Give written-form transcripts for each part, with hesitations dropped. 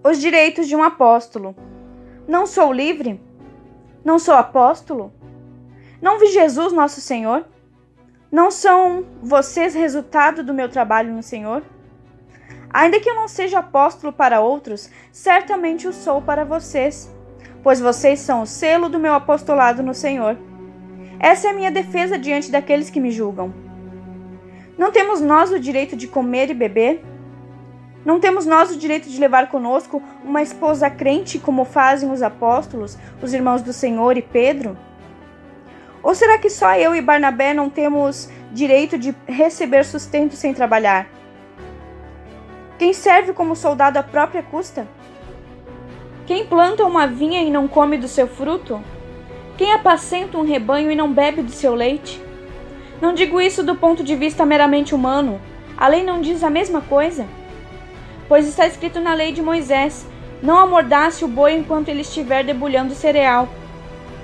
Os direitos de um apóstolo. Não sou livre? Não sou apóstolo? Não vi Jesus, nosso Senhor? Não são vocês resultado do meu trabalho no Senhor? Ainda que eu não seja apóstolo para outros, certamente o sou para vocês, pois vocês são o selo do meu apostolado no Senhor. Essa é a minha defesa diante daqueles que me julgam. Não temos nós o direito de comer e beber? Não temos nós o direito de levar conosco uma esposa crente como fazem os apóstolos, os irmãos do Senhor e Pedro? Ou será que só eu e Barnabé não temos direito de receber sustento sem trabalhar? Quem serve como soldado à própria custa? Quem planta uma vinha e não come do seu fruto? Quem apacenta um rebanho e não bebe do seu leite? Não digo isso do ponto de vista meramente humano. A lei não diz a mesma coisa? Pois está escrito na lei de Moisés: não amordace o boi enquanto ele estiver debulhando cereal.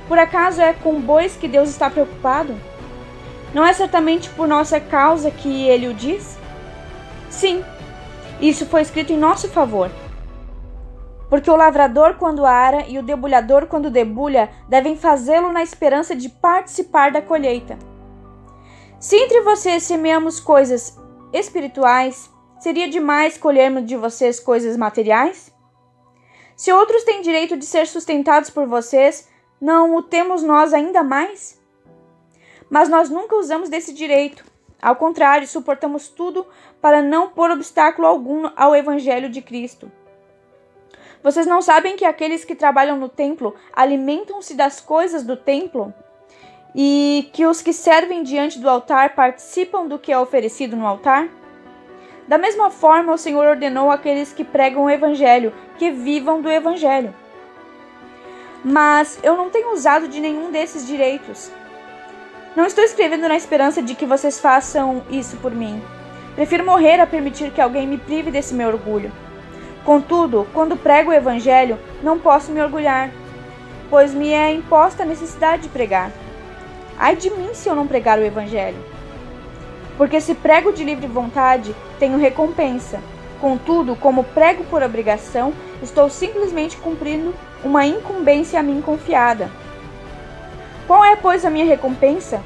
Por acaso é com bois que Deus está preocupado? Não é certamente por nossa causa que ele o diz? Sim, isso foi escrito em nosso favor. Porque o lavrador, quando ara, e o debulhador, quando debulha, devem fazê-lo na esperança de participar da colheita. Se entre vocês semeamos coisas espirituais, seria demais colhermos de vocês coisas materiais? Se outros têm direito de ser sustentados por vocês, não o temos nós ainda mais? Mas nós nunca usamos desse direito. Ao contrário, suportamos tudo para não pôr obstáculo algum ao Evangelho de Cristo. Vocês não sabem que aqueles que trabalham no templo alimentam-se das coisas do templo? E que os que servem diante do altar participam do que é oferecido no altar? Da mesma forma, o Senhor ordenou àqueles que pregam o Evangelho que vivam do Evangelho. Mas eu não tenho usado de nenhum desses direitos. Não estou escrevendo na esperança de que vocês façam isso por mim. Prefiro morrer a permitir que alguém me prive desse meu orgulho. Contudo, quando prego o Evangelho, não posso me orgulhar, pois me é imposta a necessidade de pregar. Ai de mim se eu não pregar o Evangelho. Porque se prego de livre vontade, tenho recompensa. Contudo, como prego por obrigação, estou simplesmente cumprindo uma incumbência a mim confiada. Qual é, pois, a minha recompensa?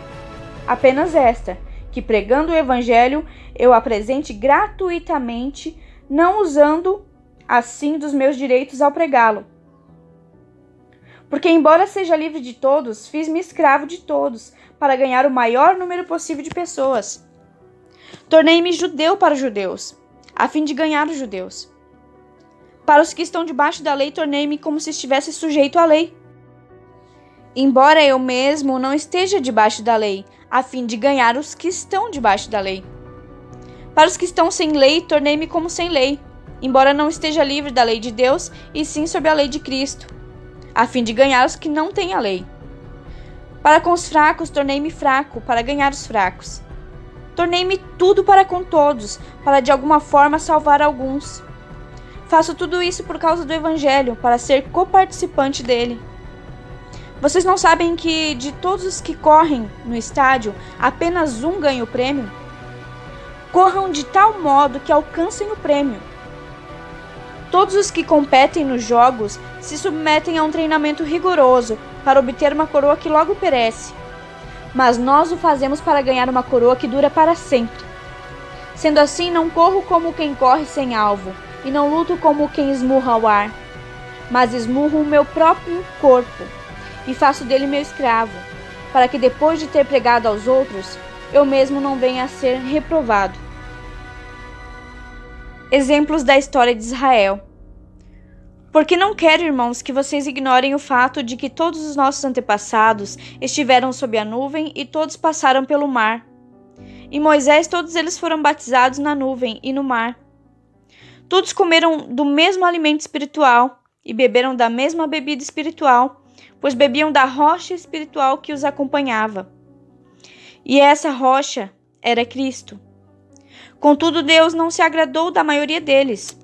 Apenas esta, que pregando o Evangelho eu apresente gratuitamente, não usando assim dos meus direitos ao pregá-lo. Porque, embora seja livre de todos, fiz-me escravo de todos, para ganhar o maior número possível de pessoas. Tornei-me judeu para os judeus, a fim de ganhar os judeus. Para os que estão debaixo da lei, tornei-me como se estivesse sujeito à lei, embora eu mesmo não esteja debaixo da lei, a fim de ganhar os que estão debaixo da lei. Para os que estão sem lei, tornei-me como sem lei, embora não esteja livre da lei de Deus, e sim sob a lei de Cristo, a fim de ganhar os que não têm a lei. Para com os fracos, tornei-me fraco, para ganhar os fracos. Tornei-me tudo para com todos, para de alguma forma salvar alguns. Faço tudo isso por causa do Evangelho, para ser coparticipante dele. Vocês não sabem que de todos os que correm no estádio, apenas um ganha o prêmio? Corram de tal modo que alcancem o prêmio. Todos os que competem nos jogos se submetem a um treinamento rigoroso para obter uma coroa que logo perece. Mas nós o fazemos para ganhar uma coroa que dura para sempre. Sendo assim, não corro como quem corre sem alvo, e não luto como quem esmurra ao ar, mas esmurro o meu próprio corpo, e faço dele meu escravo, para que depois de ter pregado aos outros, eu mesmo não venha a ser reprovado. Exemplos da história de Israel. Porque não quero, irmãos, que vocês ignorem o fato de que todos os nossos antepassados estiveram sob a nuvem e todos passaram pelo mar. Em Moisés, todos eles foram batizados na nuvem e no mar. Todos comeram do mesmo alimento espiritual e beberam da mesma bebida espiritual, pois bebiam da rocha espiritual que os acompanhava. E essa rocha era Cristo. Contudo, Deus não se agradou da maioria deles.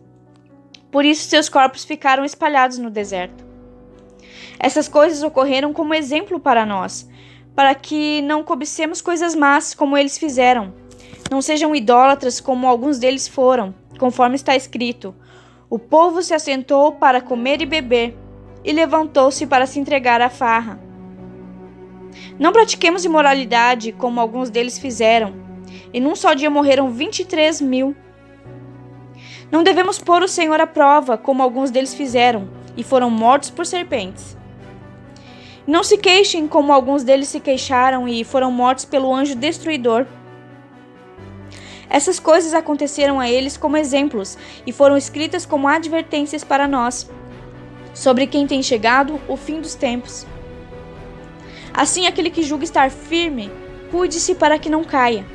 Por isso, seus corpos ficaram espalhados no deserto. Essas coisas ocorreram como exemplo para nós, para que não cobicemos coisas más como eles fizeram. Não sejam idólatras como alguns deles foram, conforme está escrito: O povo se assentou para comer e beber, e levantou-se para se entregar à farra. Não pratiquemos imoralidade, como alguns deles fizeram, e num só dia morreram 23.000. Não devemos pôr o Senhor à prova, como alguns deles fizeram, e foram mortos por serpentes. Não se queixem, como alguns deles se queixaram, e foram mortos pelo anjo destruidor. Essas coisas aconteceram a eles como exemplos, e foram escritas como advertências para nós, sobre quem tem chegado o fim dos tempos. Assim, aquele que julga estar firme, cuide-se para que não caia.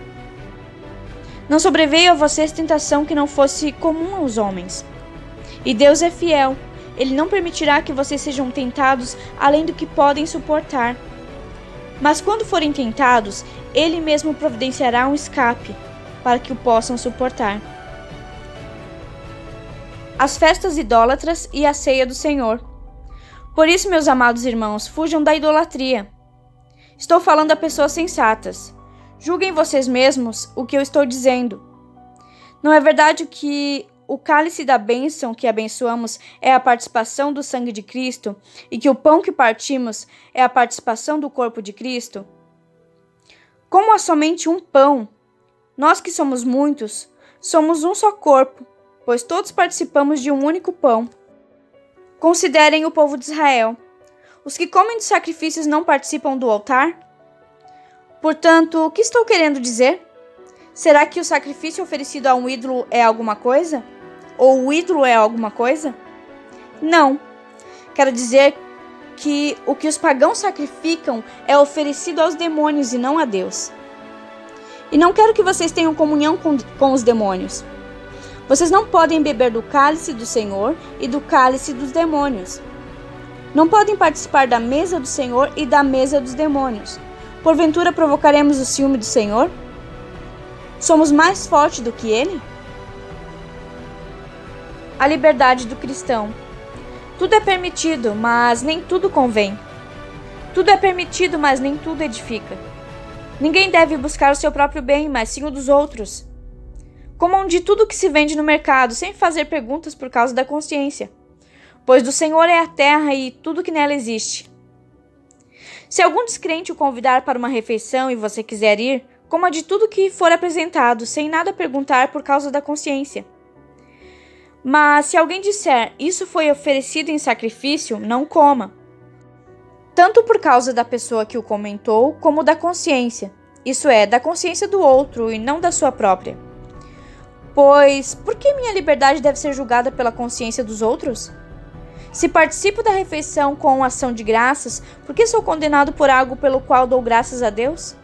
Não sobreveio a vocês tentação que não fosse comum aos homens. E Deus é fiel. Ele não permitirá que vocês sejam tentados além do que podem suportar. Mas quando forem tentados, Ele mesmo providenciará um escape, para que o possam suportar. As festas idólatras e a ceia do Senhor. Por isso, meus amados irmãos, fujam da idolatria. Estou falando a pessoas sensatas. Julguem vocês mesmos o que eu estou dizendo. Não é verdade que o cálice da bênção que abençoamos é a participação do sangue de Cristo e que o pão que partimos é a participação do corpo de Cristo? Como há somente um pão, nós que somos muitos, somos um só corpo, pois todos participamos de um único pão. Considerem o povo de Israel. Os que comem dos sacrifícios não participam do altar? Portanto, o que estou querendo dizer? Será que o sacrifício oferecido a um ídolo é alguma coisa? Ou o ídolo é alguma coisa? Não. Quero dizer que o que os pagãos sacrificam é oferecido aos demônios e não a Deus. E não quero que vocês tenham comunhão com os demônios. Vocês não podem beber do cálice do Senhor e do cálice dos demônios. Não podem participar da mesa do Senhor e da mesa dos demônios. Porventura provocaremos o ciúme do Senhor? Somos mais fortes do que Ele? A liberdade do cristão. Tudo é permitido, mas nem tudo convém. Tudo é permitido, mas nem tudo edifica. Ninguém deve buscar o seu próprio bem, mas sim o dos outros. Comam de tudo que se vende no mercado, sem fazer perguntas por causa da consciência. Pois do Senhor é a terra e tudo que nela existe. Se algum descrente o convidar para uma refeição e você quiser ir, coma de tudo que for apresentado, sem nada perguntar por causa da consciência. Mas se alguém disser, isso foi oferecido em sacrifício, não coma. Tanto por causa da pessoa que o comentou, como da consciência. Isso é, da consciência do outro e não da sua própria. Pois, por que minha liberdade deve ser julgada pela consciência dos outros? Se participo da refeição com ação de graças, por que sou condenado por algo pelo qual dou graças a Deus?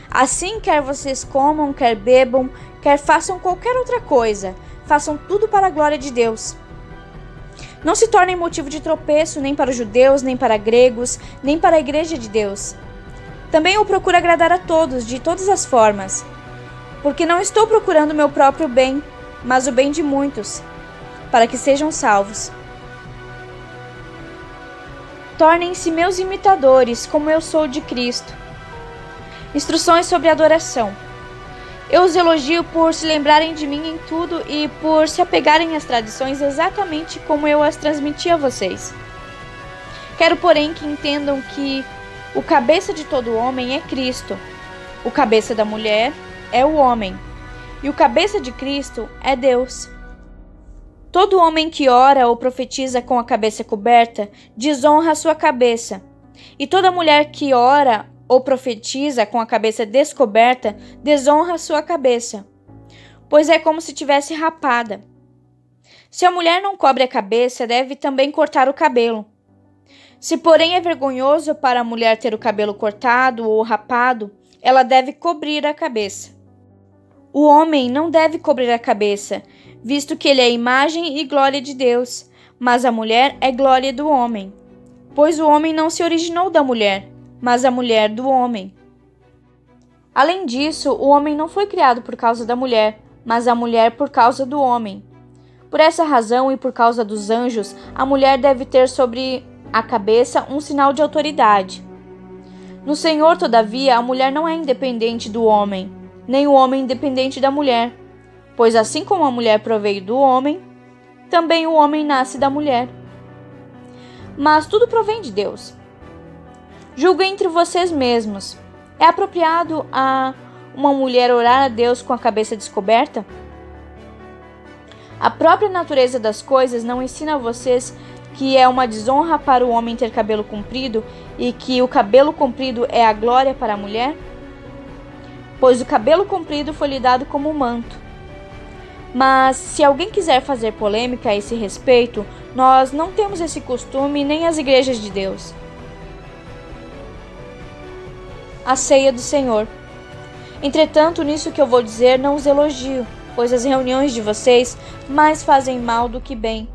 Assim, quer vocês comam, quer bebam, quer façam qualquer outra coisa, façam tudo para a glória de Deus. Não se tornem motivo de tropeço nem para os judeus, nem para gregos, nem para a igreja de Deus. Também eu procuro agradar a todos, de todas as formas, porque não estou procurando meu próprio bem, mas o bem de muitos, para que sejam salvos. Tornem-se meus imitadores, como eu sou de Cristo. Instruções sobre adoração. Eu os elogio por se lembrarem de mim em tudo e por se apegarem às tradições exatamente como eu as transmiti a vocês. Quero, porém, que entendam que o cabeça de todo homem é Cristo, o cabeça da mulher é o homem, e o cabeça de Cristo é Deus. Todo homem que ora ou profetiza com a cabeça coberta desonra a sua cabeça, e toda mulher que ora ou profetiza com a cabeça descoberta desonra a sua cabeça, pois é como se tivesse rapada. Se a mulher não cobre a cabeça, deve também cortar o cabelo. Se, porém, é vergonhoso para a mulher ter o cabelo cortado ou rapado, ela deve cobrir a cabeça. O homem não deve cobrir a cabeça, visto que ele é a imagem e glória de Deus, mas a mulher é glória do homem. Pois o homem não se originou da mulher, mas a mulher do homem. Além disso, o homem não foi criado por causa da mulher, mas a mulher por causa do homem. Por essa razão e por causa dos anjos, a mulher deve ter sobre a cabeça um sinal de autoridade. No Senhor, todavia, a mulher não é independente do homem, nem o homem independente da mulher. Pois assim como a mulher proveio do homem, também o homem nasce da mulher. Mas tudo provém de Deus. Julguem entre vocês mesmos. É apropriado a uma mulher orar a Deus com a cabeça descoberta? A própria natureza das coisas não ensina a vocês que é uma desonra para o homem ter cabelo comprido e que o cabelo comprido é a glória para a mulher? Pois o cabelo comprido foi lhe dado como manto. Mas se alguém quiser fazer polêmica a esse respeito, nós não temos esse costume nem as igrejas de Deus. A ceia do Senhor. Entretanto, nisso que eu vou dizer não os elogio, pois as reuniões de vocês mais fazem mal do que bem.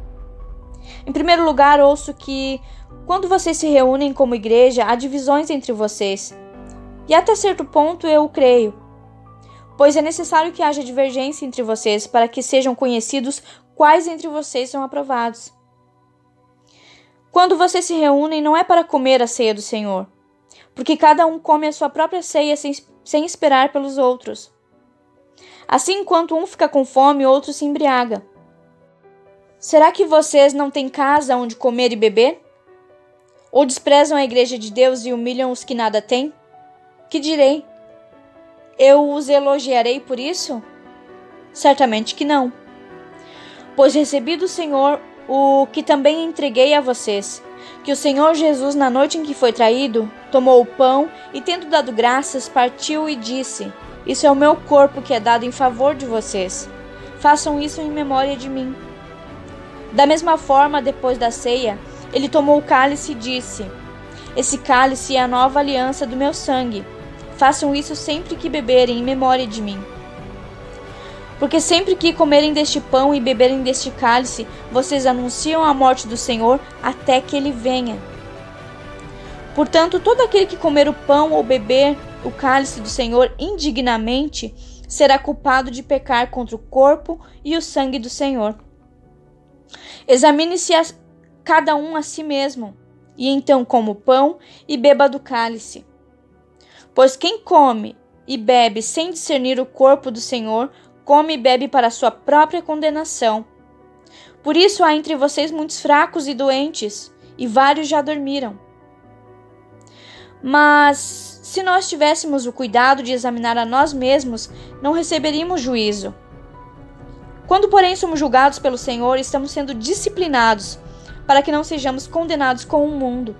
Em primeiro lugar, ouço que, quando vocês se reúnem como igreja, há divisões entre vocês. E até certo ponto eu o creio, pois é necessário que haja divergência entre vocês para que sejam conhecidos quais entre vocês são aprovados. Quando vocês se reúnem, não é para comer a ceia do Senhor, porque cada um come a sua própria ceia sem esperar pelos outros. Assim, enquanto um fica com fome, o outro se embriaga. Será que vocês não têm casa onde comer e beber? Ou desprezam a igreja de Deus e humilham os que nada têm? Que direi? Eu os elogiarei por isso? Certamente que não. Pois recebi do Senhor o que também entreguei a vocês, que o Senhor Jesus, na noite em que foi traído, tomou o pão e, tendo dado graças, partiu e disse: Isso é o meu corpo que é dado em favor de vocês. Façam isso em memória de mim. Da mesma forma, depois da ceia, ele tomou o cálice e disse: Esse cálice é a nova aliança do meu sangue. Façam isso sempre que beberem em memória de mim. Porque sempre que comerem deste pão e beberem deste cálice, vocês anunciam a morte do Senhor até que ele venha. Portanto, todo aquele que comer o pão ou beber o cálice do Senhor indignamente será culpado de pecar contra o corpo e o sangue do Senhor. Examine-se cada um a si mesmo, e então coma o pão e beba do cálice. Pois quem come e bebe sem discernir o corpo do Senhor, come e bebe para sua própria condenação. Por isso há entre vocês muitos fracos e doentes, e vários já dormiram. Mas se nós tivéssemos o cuidado de examinar a nós mesmos, não receberíamos juízo. Quando, porém, somos julgados pelo Senhor, estamos sendo disciplinados, para que não sejamos condenados com o mundo.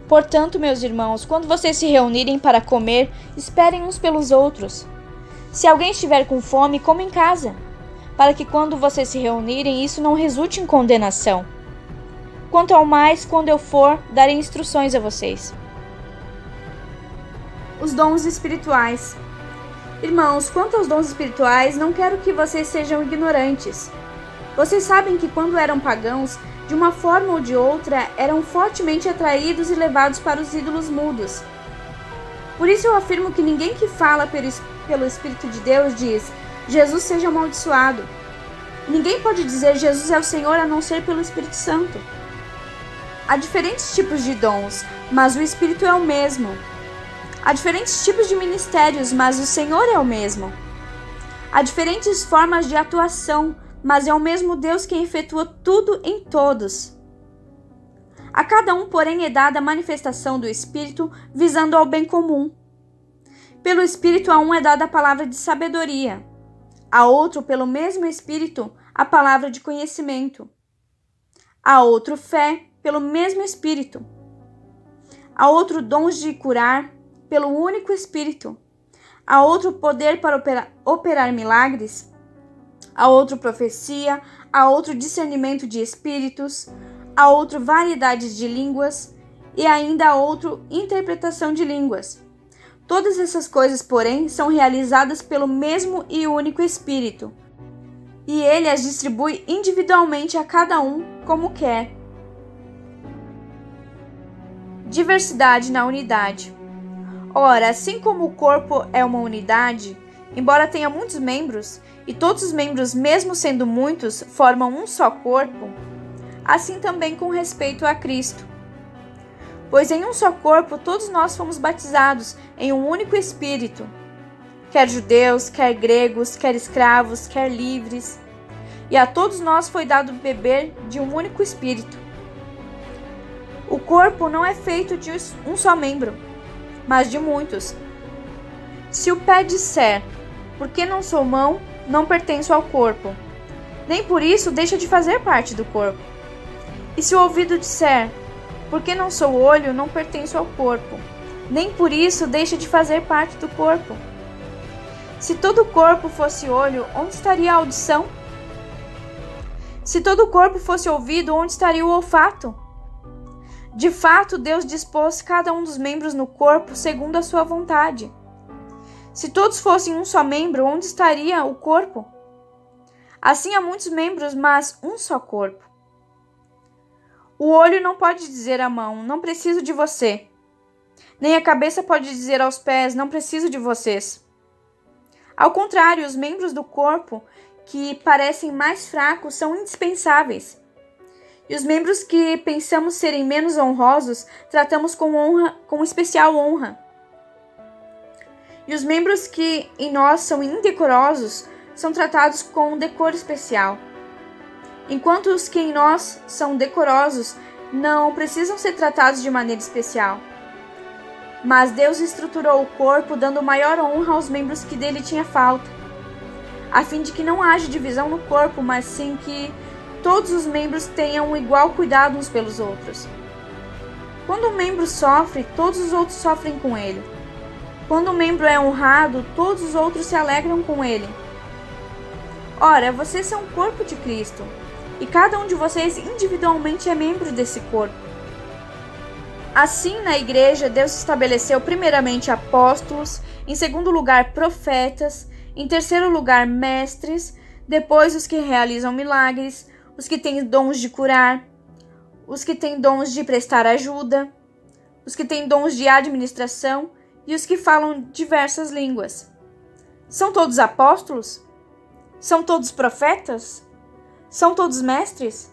Portanto, meus irmãos, quando vocês se reunirem para comer, esperem uns pelos outros. Se alguém estiver com fome, coma em casa, para que quando vocês se reunirem, isso não resulte em condenação. Quanto ao mais, quando eu for, darei instruções a vocês. Os dons espirituais. Irmãos, quanto aos dons espirituais, não quero que vocês sejam ignorantes. Vocês sabem que quando eram pagãos, de uma forma ou de outra, eram fortemente atraídos e levados para os ídolos mudos. Por isso eu afirmo que ninguém que fala pelo Espírito de Deus diz: Jesus seja amaldiçoado. Ninguém pode dizer Jesus é o Senhor a não ser pelo Espírito Santo. Há diferentes tipos de dons, mas o Espírito é o mesmo. Há diferentes tipos de ministérios, mas o Senhor é o mesmo. Há diferentes formas de atuação, mas é o mesmo Deus quem efetua tudo em todos. A cada um, porém, é dada a manifestação do Espírito, visando ao bem comum. Pelo Espírito a um é dada a palavra de sabedoria, a outro, pelo mesmo Espírito, a palavra de conhecimento, a outro fé, pelo mesmo Espírito, a outro dons de curar, pelo único Espírito, a outro poder para operar milagres, a outro profecia, a outro discernimento de espíritos, a outro variedades de línguas e ainda a outro interpretação de línguas. Todas essas coisas, porém, são realizadas pelo mesmo e único Espírito, e ele as distribui individualmente a cada um como quer. Diversidade na unidade. Ora, assim como o corpo é uma unidade, embora tenha muitos membros, e todos os membros, mesmo sendo muitos, formam um só corpo, assim também com respeito a Cristo. Pois em um só corpo todos nós fomos batizados em um único Espírito, quer judeus, quer gregos, quer escravos, quer livres, e a todos nós foi dado beber de um único espírito. O corpo não é feito de um só membro, mas de muitos. Se o pé disser, porque não sou mão, não pertenço ao corpo, nem por isso deixa de fazer parte do corpo. E se o ouvido disser, porque não sou olho, não pertenço ao corpo, nem por isso deixa de fazer parte do corpo. Se todo o corpo fosse olho, onde estaria a audição? Se todo o corpo fosse ouvido, onde estaria o olfato? De fato, Deus dispôs cada um dos membros no corpo segundo a sua vontade. Se todos fossem um só membro, onde estaria o corpo? Assim há muitos membros, mas um só corpo. O olho não pode dizer à mão, não preciso de você. Nem a cabeça pode dizer aos pés, não preciso de vocês. Ao contrário, os membros do corpo que parecem mais fracos são indispensáveis. E os membros que pensamos serem menos honrosos, tratamos com especial honra. E os membros que em nós são indecorosos, são tratados com um decoro especial. Enquanto os que em nós são decorosos, não precisam ser tratados de maneira especial. Mas Deus estruturou o corpo, dando maior honra aos membros que dele tinha falta, a fim de que não haja divisão no corpo, mas sim que todos os membros tenham igual cuidado uns pelos outros. Quando um membro sofre, todos os outros sofrem com ele. Quando um membro é honrado, todos os outros se alegram com ele. Ora, vocês são o corpo de Cristo, e cada um de vocês individualmente é membro desse corpo. Assim, na igreja, Deus estabeleceu primeiramente apóstolos, em segundo lugar profetas, em terceiro lugar mestres, depois os que realizam milagres, os que têm dons de curar, os que têm dons de prestar ajuda, os que têm dons de administração e os que falam diversas línguas. São todos apóstolos? São todos profetas? São todos mestres?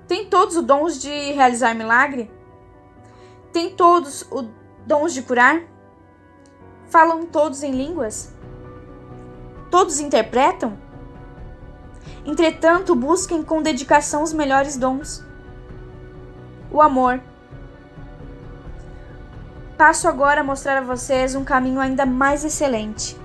Têm todos os dons de realizar milagre? Têm todos os dons de curar? Falam todos em línguas? Todos interpretam? Entretanto, busquem com dedicação os melhores dons. O amor. Passo agora a mostrar a vocês um caminho ainda mais excelente.